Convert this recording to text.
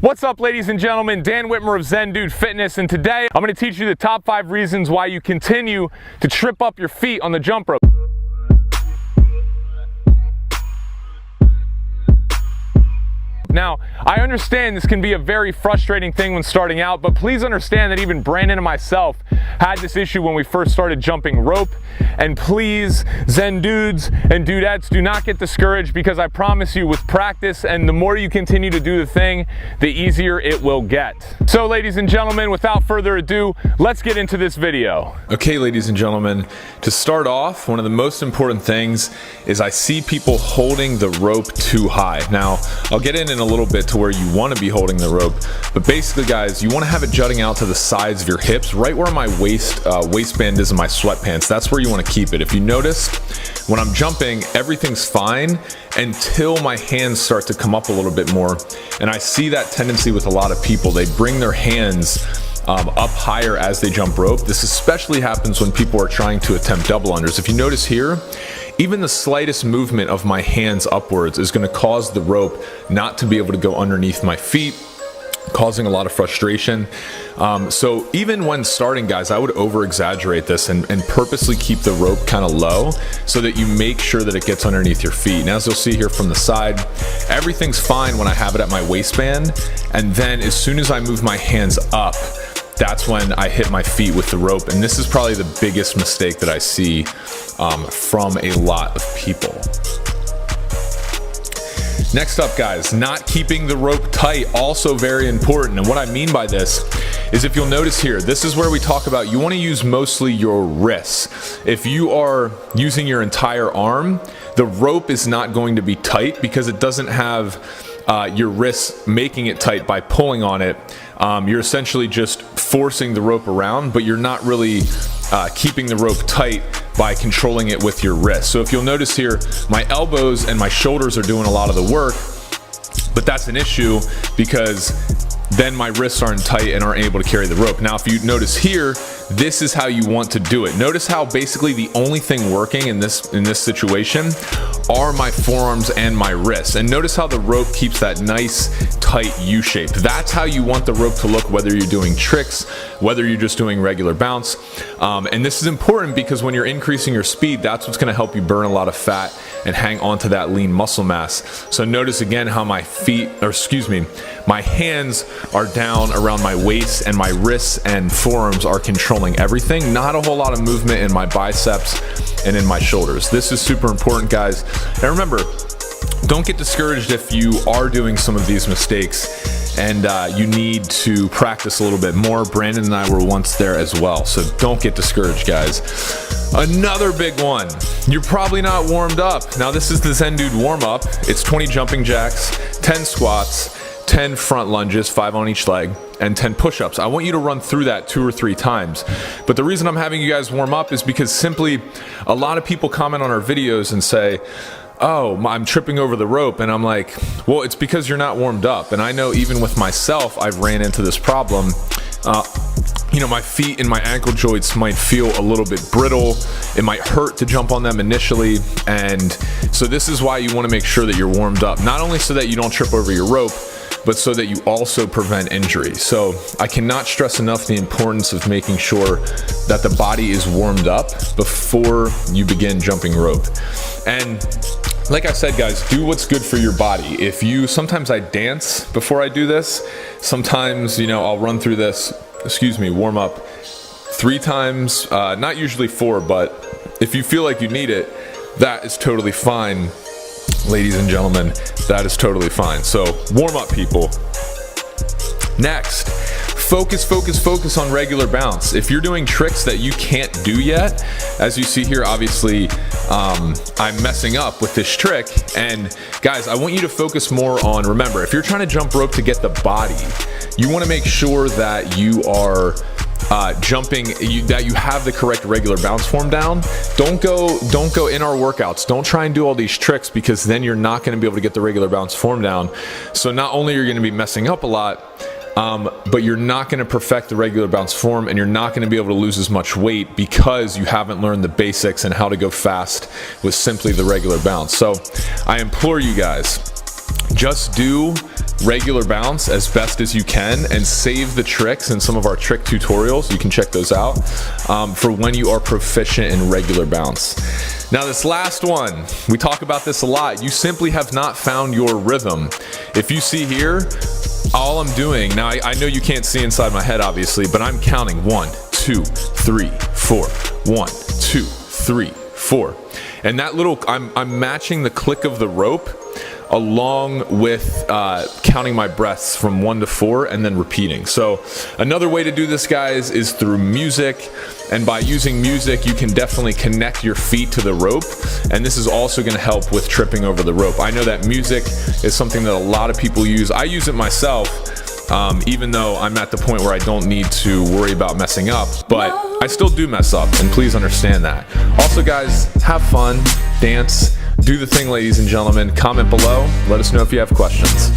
What's up, ladies and gentlemen? Dan Whitmer of Zen Dude Fitness, and today I'm going to teach you the top 5 reasons why you continue to trip up your feet on the jump rope. Now, I understand this can be a very frustrating thing when starting out, but please understand that even Brandon and myself had this issue when we first started jumping rope. And please, Zen dudes and dudettes, do not get discouraged, because I promise you, with practice and the more you continue to do the thing, the easier it will get. So, ladies and gentlemen, without further ado, let's get into this video. Okay, ladies and gentlemen, to start off, one of the most important things is I see people holding the rope too high. Now, I'll get in a little bit to where you want to be holding the rope, but basically, guys, you want to have it jutting out to the sides of your hips, right where my waistband is in my sweatpants. That's where you want to keep it. If you notice, when I'm jumping, everything's fine until my hands start to come up a little bit more, and I see that tendency with a lot of people. They bring their hands up higher as they jump rope. This especially happens when people are trying to attempt double unders. If you notice here, even the slightest movement of my hands upwards is going to cause the rope not to be able to go underneath my feet, causing a lot of frustration. So even when starting, guys, I would over exaggerate this and purposely keep the rope kind of low so that you make sure that it gets underneath your feet. And as you'll see here from the side, everything's fine when I have it at my waistband, and then as soon as I move my hands up, that's when I hit my feet with the rope. And this is probably the biggest mistake that I see from a lot of people. Next up, guys, not keeping the rope tight, also very important. And what I mean by this is, if you'll notice here, this is where we talk about you want to use mostly your wrists. If you are using your entire arm, the rope is not going to be tight because it doesn't have your wrists making it tight by pulling on it. You're essentially just forcing the rope around, but you're not really keeping the rope tight by controlling it with your wrist. So if you'll notice here, my elbows and my shoulders are doing a lot of the work, but that's an issue because then my wrists aren't tight and aren't able to carry the rope. Now, if you notice here, this is how you want to do it. Notice how basically the only thing working in this situation are my forearms and my wrists. And notice how the rope keeps that nice tight U shape. That's how you want the rope to look, whether you're doing tricks, whether you're just doing regular bounce. And this is important because when you're increasing your speed, that's what's gonna help you burn a lot of fat and hang on to that lean muscle mass. So notice again how my my hands are down around my waist, and my wrists and forearms are controlling everything. Not a whole lot of movement in my biceps and in my shoulders. This is super important, guys. And remember, don't get discouraged if you are doing some of these mistakes and you need to practice a little bit more. Brandon and I were once there as well, so don't get discouraged, guys. Another big one, you're probably not warmed up. Now, this is the Zen Dude warm up. It's 20 jumping jacks, 10 squats, 10 front lunges, 5 on each leg, and 10 push-ups. I want you to run through that 2 or 3 times. But the reason I'm having you guys warm up is because simply a lot of people comment on our videos and say, oh, I'm tripping over the rope. And I'm like, well, it's because you're not warmed up. And I know even with myself, I've ran into this problem. You know, my feet and my ankle joints might feel a little bit brittle. It might hurt to jump on them initially. And so this is why you want to make sure that you're warmed up, not only so that you don't trip over your rope, but so that you also prevent injury. So I cannot stress enough the importance of making sure that the body is warmed up before you begin jumping rope. And like I said, guys, do what's good for your body. Sometimes I dance before I do this. Sometimes, you know, I'll run through this, warm up 3 times, not usually 4, but if you feel like you need it, that is totally fine. Ladies and gentlemen, that is totally fine. So warm up, people. Next, focus on regular bounce. If you're doing tricks that you can't do yet, as you see here, obviously I'm messing up with this trick. And guys, I want you to focus more on, remember, if you're trying to jump rope to get the body, you want to make sure that you are jumping, that you have the correct regular bounce form down. Don't go in our workouts. Don't try and do all these tricks, because then you're not going to be able to get the regular bounce form down. So not only are you going to be messing up a lot, but you're not going to perfect the regular bounce form, and you're not going to be able to lose as much weight because you haven't learned the basics and how to go fast with simply the regular bounce. So I implore you guys, just do regular bounce as best as you can and save the tricks in some of our trick tutorials. You can check those out for when you are proficient in regular bounce. Now this last one, we talk about this a lot. You simply have not found your rhythm. If you see here, all I'm doing, now I know you can't see inside my head obviously, but I'm counting 1, 2, 3, 4, 1, 2, 3, 4. And that little, I'm matching the click of the rope along with counting my breaths from 1 to 4 and then repeating. So another way to do this, guys, is through music. And by using music, you can definitely connect your feet to the rope. And this is also gonna help with tripping over the rope. I know that music is something that a lot of people use. I use it myself, even though I'm at the point where I don't need to worry about messing up, but I still do mess up, and please understand that. Also, guys, have fun, dance, do the thing, ladies and gentlemen. Comment below, let us know if you have questions.